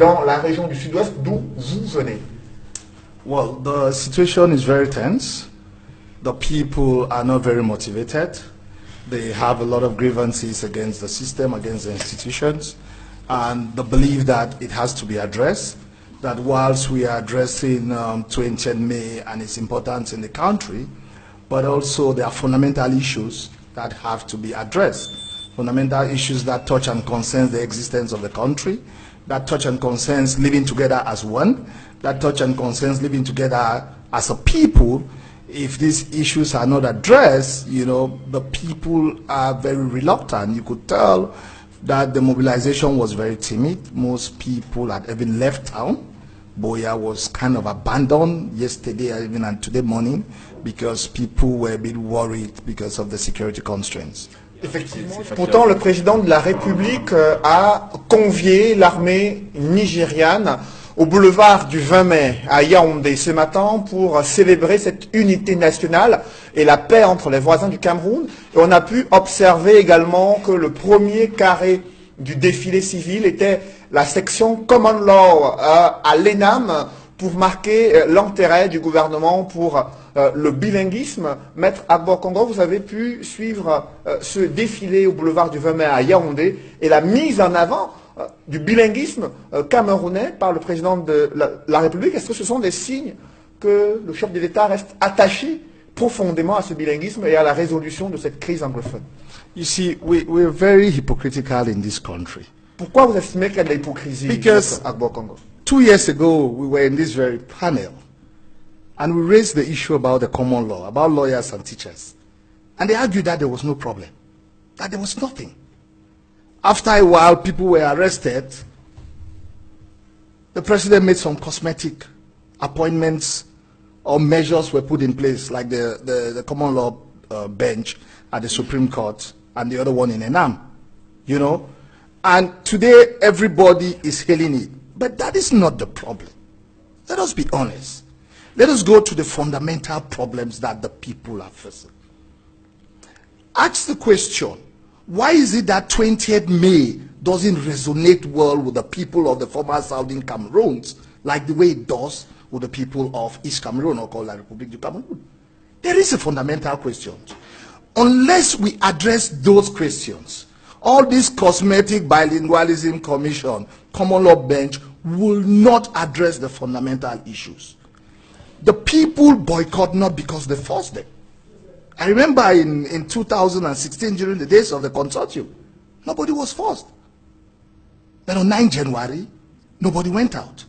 dans la région du sud-ouest d'où vous venez. Well, the situation is very tense. The people are not very motivated. They have a lot of grievances against the system, against the institutions, and the belief that it has to be addressed, that whilst we are addressing 20th May and its importance in the country, but also there are fundamental issues that have to be addressed. Fundamental issues that touch and concern the existence of the country, that touch and concerns living together as one, that touch and concerns living together as a people. If these issues are not addressed, you know, the people are very reluctant. You could tell that the mobilization was very timid. Most people had even left town. Buea was kind of abandoned yesterday, even and today morning, because people were a bit worried because of the security constraints. Effectivement. Pourtant, le président de la République a convié l'armée nigériane au boulevard du 20 mai à Yaoundé ce matin pour célébrer cette unité nationale et la paix entre les voisins du Cameroun. Et on a pu observer également que le premier carré du défilé civil était la section Common Law à l'ENAM pour marquer l'intérêt du gouvernement pour le bilinguisme. Maître Agbor Congo, vous avez pu suivre ce défilé au boulevard du 20 mai à Yaoundé et la mise en avant du bilinguisme camerounais par le président de la République. Est-ce que ce sont des signes que le chef de l'État reste attaché profondément à ce bilinguisme et à la résolution de cette crise anglophone? You see, we're very hypocritical in this country. Pourquoi vous estimez qu'il y a de l'hypocrisie? Because Agbor Congo, 2 years ago, we were in this very panel, and we raised the issue about the common law, about lawyers and teachers. And they argued that there was no problem, that there was nothing. After a while, people were arrested. The president made some cosmetic appointments or measures were put in place, like the common law bench at the Supreme Court and the other one in Enam, you know. And today, everybody is hailing it. But that is not the problem. Let us be honest. Let us go to the fundamental problems that the people are facing. Ask the question, why is it that 20th May doesn't resonate well with the people of the former Southern Cameroons like the way it does with the people of East Cameroon, or called La République du Cameroon? There is a fundamental question. Unless we address those questions, all this cosmetic bilingualism commission, common law bench, will not address the fundamental issues. The people boycott not because they forced them. I remember in 2016, during the days of the consortium, nobody was forced. Then on 9 January, nobody went out.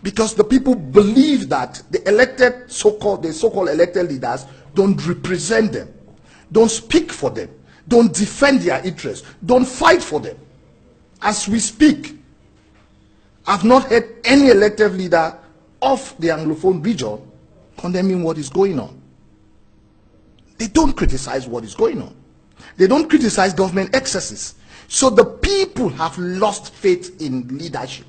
Because the people believe that the elected, so-called elected leaders don't represent them, don't speak for them, don't defend their interests, don't fight for them. As we speak, I've not heard any elected leader of the Anglophone region condemning what is going on. They don't criticize what is going on. They don't criticize government excesses. So the people have lost faith in leadership.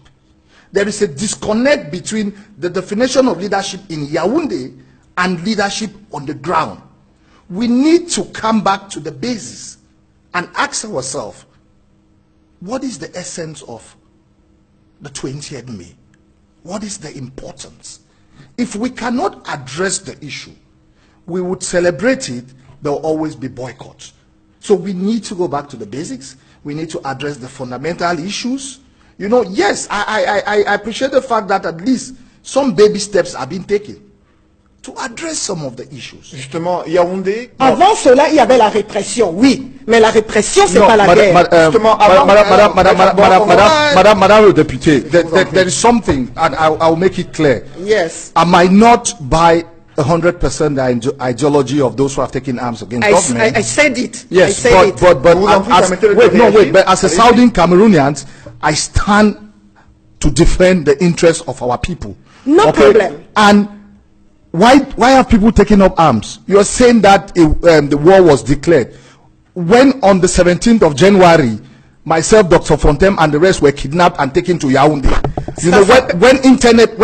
There is a disconnect between the definition of leadership in Yaoundé and leadership on the ground. We need to come back to the basis and ask ourselves, what is the essence of the 20th May? What is the importance? If we cannot address the issue, we would celebrate it, there will always be boycotts. So we need to go back to the basics. We need to address the fundamental issues. You know, yes, I appreciate the fact that at least some baby steps have been taken to address some of the issues. Justement, Yaoundé... Avant cela, il y avait la répression, oui. Mais la répression, c'est pas la guerre. Justement, avant... Madame le député, there is something, and I'll make it clear. Yes. I might not buy 100% the ideology of those who have taken arms against government. I said it. Yes, I said but as a Southern Cameroonian, I stand to defend the interests of our people. No problem. And why have people taken up arms? You are saying that the war was declared when on the 17th of January, myself, Dr. Fontem, and the rest were kidnapped and taken to Yaoundé. You know, when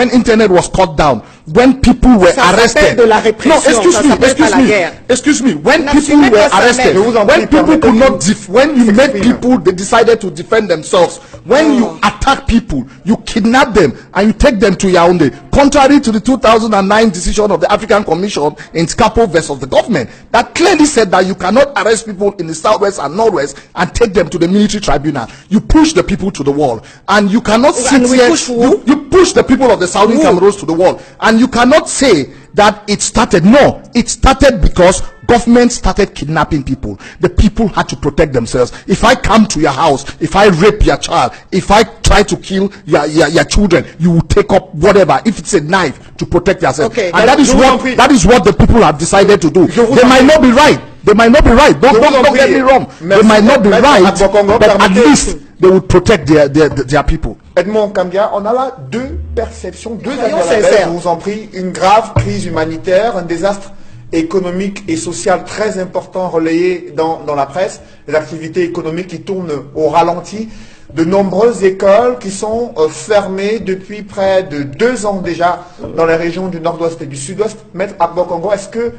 internet was cut down, when people were Ça s'appelle arrested. de la répression, No, excuse ça me, s'appelle excuse pas la me, guerre. excuse me. When people N'assumez were pas ça, arrested, mais- Je vous en when prie, people could not, permettez-nous when you made s'exprimer. people, they decided to defend themselves. When you attack people, you kidnap them and you take them to Yaoundé. Contrary to the 2009 decision of the African Commission in Scapo versus the government, that clearly said that you cannot arrest people in the southwest and northwest and take them to the military tribunal. You push the people to the wall, and you cannot sit we here. push who? You push the people of the southern Who? Cameroons to the wall, and you cannot say that it started. No, it started because government started kidnapping people. The people had to protect themselves. If I come to your house, if I rape your child, if I try to kill your children, you will take up whatever, if it's a knife, to protect yourself. Okay. And that is Je vous en what prie. that is what the people have decided to do. Je vous They en might prie. not be right. They might not be right. Don't, Je vous en don't get prie. me wrong. Merci. They might not be Maître right, Abokongo, but at permettez- least they will protect their people. Edmond Kambia, on a là deux perceptions, deux Soyons avis à la baisse, sincères. je vous en prie, une grave crise humanitaire, un désastre économique et social très important relayé dans la presse, les activités économiques qui tournent au ralenti, de nombreuses écoles qui sont fermées depuis près de 2 ans déjà dans les régions du nord-ouest et du sud-ouest. Maître Abokongo, est-ce que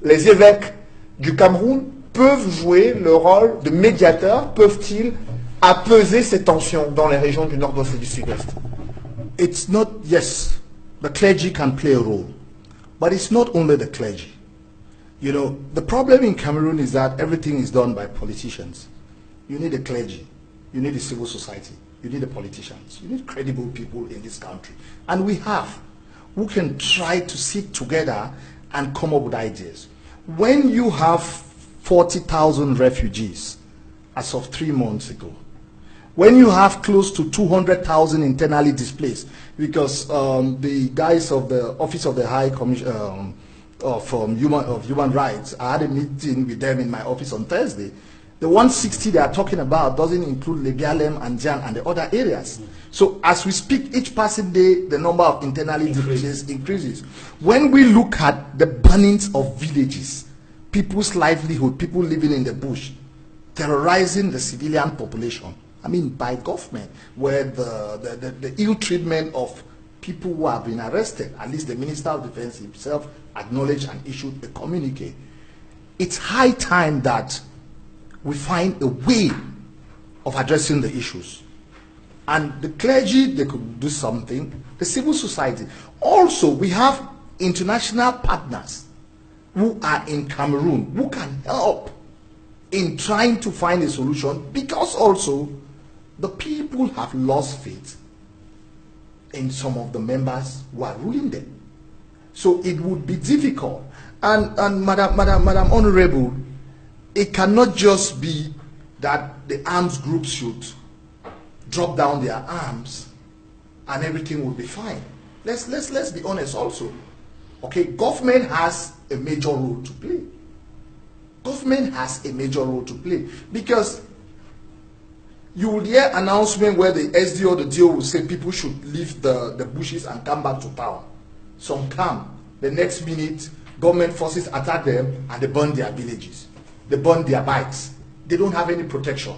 les évêques du Cameroun peuvent jouer le rôle de médiateurs, peuvent-ils apaiser ces tensions dans les régions du nord-ouest et du sud-ouest? It's not, yes, the clergy can play a role, but it's not only the clergy. You know, the problem in Cameroon is that everything is done by politicians. You need a clergy, you need a civil society, you need the politicians, you need credible people in this country. And we have, who can try to sit together and come up with ideas. When you have 40,000 refugees as of 3 months ago, when you have close to 200,000 internally displaced, because the guys of the Office of the High Commission of Human Rights, I had a meeting with them in my office on Thursday. The 160 they are talking about doesn't include Lebialem and Jan and the other areas. So as we speak, each passing day, the number of internally displaced increases. When we look at the burnings of villages, people's livelihood, people living in the bush, terrorizing the civilian population, I mean, by government, where the ill treatment of people who have been arrested, at least the Minister of Defense himself acknowledged and issued a communique. It's high time that we find a way of addressing the issues. And the clergy, they could do something. The civil society. Also, we have international partners who are in Cameroon, who can help in trying to find a solution, because also the people have lost faith in some of the members who are ruling them. So it would be difficult. And Madam Honorable, it cannot just be that the arms groups should drop down their arms and everything will be fine. Let's be honest also. Okay, government has a major role to play. Government has a major role to play, because you will hear announcement where the SDO, the DO will say people should leave the bushes and come back to town. Some come. The next minute, government forces attack them and they burn their villages. They burn their bikes. They don't have any protection.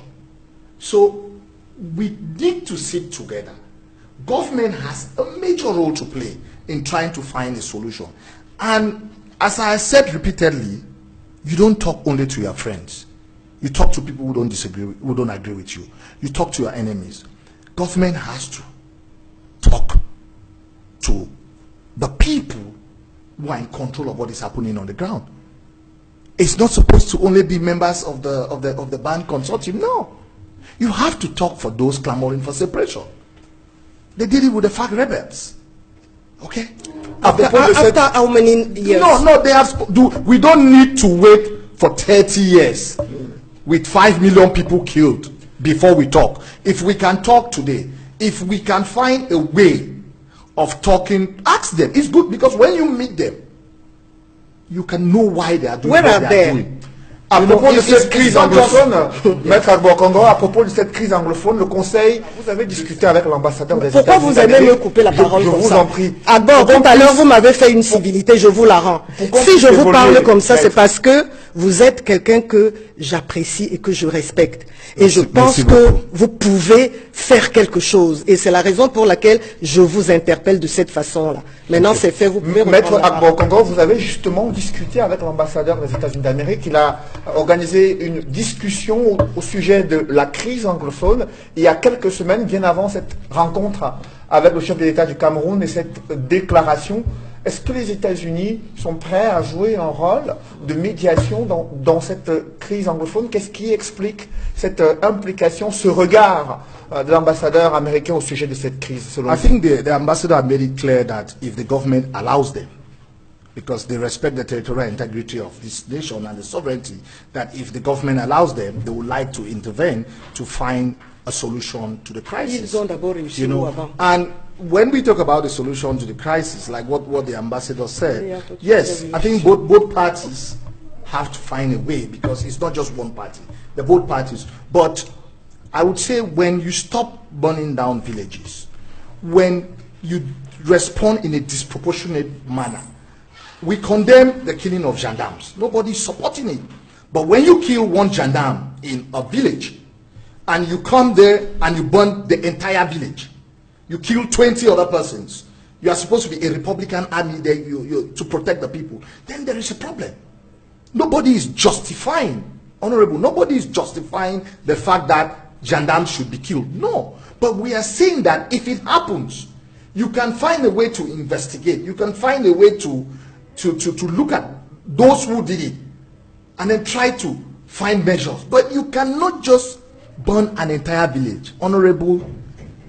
So we need to sit together. Government has a major role to play in trying to find a solution. And as I said repeatedly, you don't talk only to your friends. You talk to people who don't disagree, who don't agree with you. You talk to your enemies. Government has to talk to the people who are in control of what is happening on the ground. It's not supposed to only be members of the band consortium. No, you have to talk for those clamoring for separation. They did it with the FARC rebels. Okay. After how many years? No, they have. We don't need to wait for 30 years with 5 million people killed before we talk. If we can talk today, if we can find a way of talking, ask them. It's good, because when you meet them, you can know why they are doing Where what are they they? are doing. À You know, propos de it's cette crise not just- anglophone, Maître Abokongo, à propos de cette crise anglophone, le Conseil, vous avez discuté avec l'ambassadeur des Pourquoi États-Unis vous aimez d'Amérique. me couper la parole Je comme vous ça? en prie. Ah bon, tout à l'heure, vous m'avez fait une civilité, je vous la rends. Pourquoi Si je vous évoluer, parle comme ça, maître? c'est parce que vous êtes quelqu'un que j'apprécie et que je respecte. Et je pense merci que beaucoup. vous pouvez faire quelque chose. Et c'est la raison pour laquelle je vous interpelle de cette façon-là. Maintenant, c'est fait, vous pouvez Maître reprendre la parole. Agbo Congo, vous avez justement discuté avec l'ambassadeur des États-Unis d'Amérique. Il a organisé une discussion au sujet de la crise anglophone il y a quelques semaines, bien avant cette rencontre avec le chef de l'État du Cameroun et cette déclaration. Est-ce que les États-Unis sont prêts à jouer un rôle de médiation dans cette crise anglophone? Qu'est-ce qui explique cette implication, ce regard de l'ambassadeur américain au sujet de cette crise, selon I vous? think the ambassador made it clear that if the government allows them, because they respect the territorial integrity of this nation and the sovereignty, that if the government allows them, they would like to intervene to find a solution to the crisis. Ils ont d'abord réussi You know, avant. and when we talk about the solution to the crisis, like what the ambassador said, Yeah, yes, I think both parties have to find a way, because it's not just one party, the both parties. But I would say when you stop burning down villages, when you respond in a disproportionate manner, we condemn the killing of gendarmes. Nobody is supporting it. But when you kill one gendarme in a village, and you come there and you burn the entire village, you kill 20 other persons, you are supposed to be a Republican army there to protect the people, then there is a problem. Nobody is justifying, Honorable, nobody is justifying the fact that gendarmes should be killed. No. But we are saying that if it happens, you can find a way to investigate. You can find a way to look at those who did it and then try to find measures. But you cannot just burn an entire village. Honorable,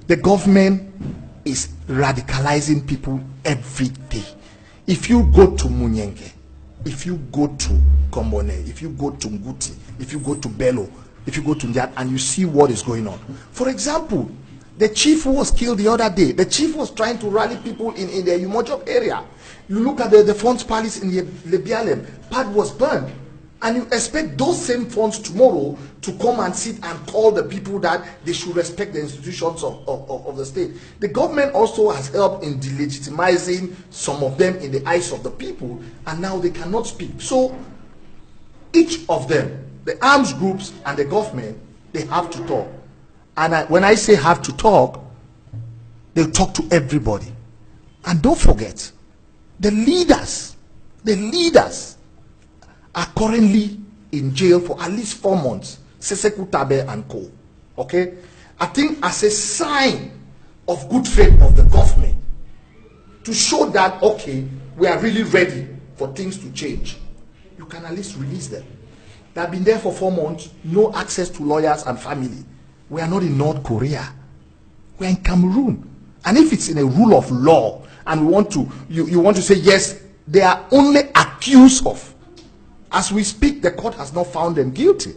the government is radicalizing people every day. If you go to Munyenge, if you go to Kombone, if you go to Nguti, if you go to Bello, if you go to Ndiat, and you see what is going on. For example, the chief who was killed the other day, the chief was trying to rally people in the Umojob area. You look at the Fonds Palace in Lebialem, part was burned. And you expect those same funds tomorrow to come and sit and call the people that they should respect the institutions of the state. The government also has helped in delegitimizing some of them in the eyes of the people, and now they cannot speak. So each of them, the arms groups and the government, they have to talk. And when I say have to talk, they'll talk to everybody. And don't forget, the leaders are currently in jail for at least 4 months. Seseku Tabe and co. Okay? I think as a sign of good faith of the government, to show that, okay, we are really ready for things to change, you can at least release them. They have been there for 4 months, no access to lawyers and family. We are not in North Korea. We are in Cameroon. And if it's in a rule of law, and we want to, you want to say, yes, they are only accused of. As we speak, the court has not found them guilty.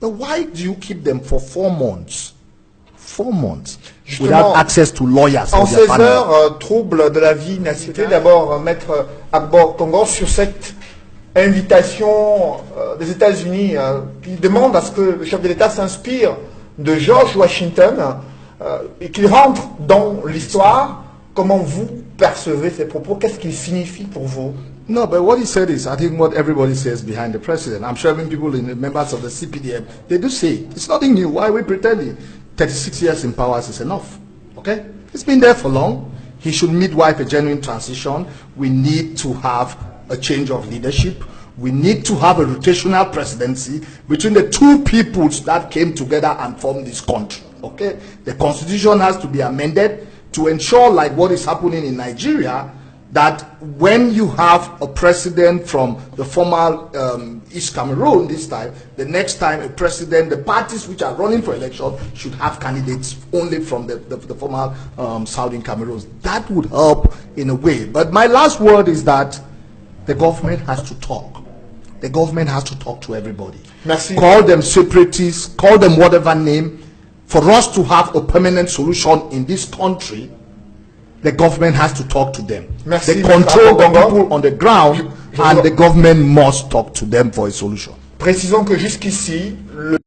But why do you keep them for 4 months? 4 months. Without access to lawyers. En ces heures troubles de la vie nacité, d'abord Maître Agbo Congo sur cette invitation des États-Unis qui demande à ce que le chef de l'État s'inspire de George Washington et qu'il rentre dans l'histoire. Comment vous percevez ces propos? Qu'est-ce qu'ils signifient pour vous? No, but what he said is, I think what everybody says behind the president. I'm sure even people in the members of the CPDM, they do say, it's nothing new. Why are we pretending? 36 years in power is enough. Okay? It's been there for long. He should midwife a genuine transition. We need to have a change of leadership. We need to have a rotational presidency between the two peoples that came together and formed this country. Okay? The constitution has to be amended to ensure, like what is happening in Nigeria, that when you have a president from the former East Cameroon this time, the next time a president, the parties which are running for election should have candidates only from the former Southern Cameroon. That would help in a way. But my last word is that the government has to talk. The government has to talk to everybody. Merci. Call them separatists, call them whatever name. For us to have a permanent solution in this country, the government has to talk to them. Merci, they control the Congo. people on the ground, and the government must talk to them for a solution. Précisons que jusqu'ici, le